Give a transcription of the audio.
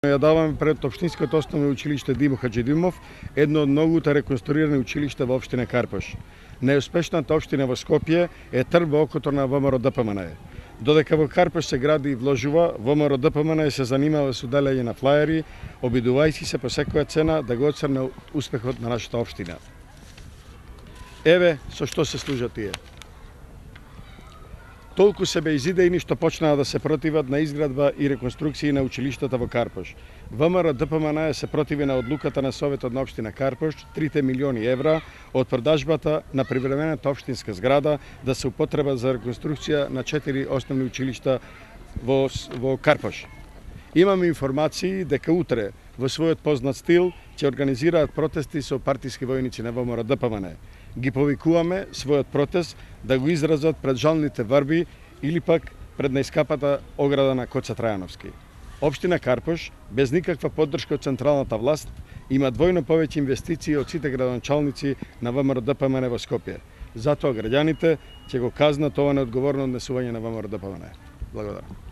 Ја даваме пред Општинското основно училиште Димо Хаџидимов, едно од многуте реконструирани училишта во општина Карпош. Најуспешната општина во Скопје е трн во окото на ВМРО ДПМН. Додека во Карпош се гради и вложува, ВМРО ДПМН се занимава со делење на флаери, обидувајќи се по секоја цена да го оцрне успехот на нашата општина. Еве со што се служат тие. Толку се безидејни што почнаа да се противат на изградба и реконструкција на училиштата во Карпош. ВМРО ДПМН се противи на одлуката на Советот на општина Карпош 3 милиони евра од продажбата на привремената општинска зграда да се употреба за реконструкција на 4 основни училишта во Карпош. Имаме информации дека утре во својот познат стил ќе организираат протести со партиски војници на ВМРО ДПМН. Ги повикуваме својот протест да го изразат пред жалните врби или пак пред најскапата ограда на Коца Трајановски. Општина Карпош, без никаква поддршка од централната власт, има двојно повеќе инвестиции од сите градоначалници на ВМРО ДПМН во Скопје. Затоа граѓаните ќе го казнат ова неодговорно однесување на ВМРО ДПМН. Благодарам.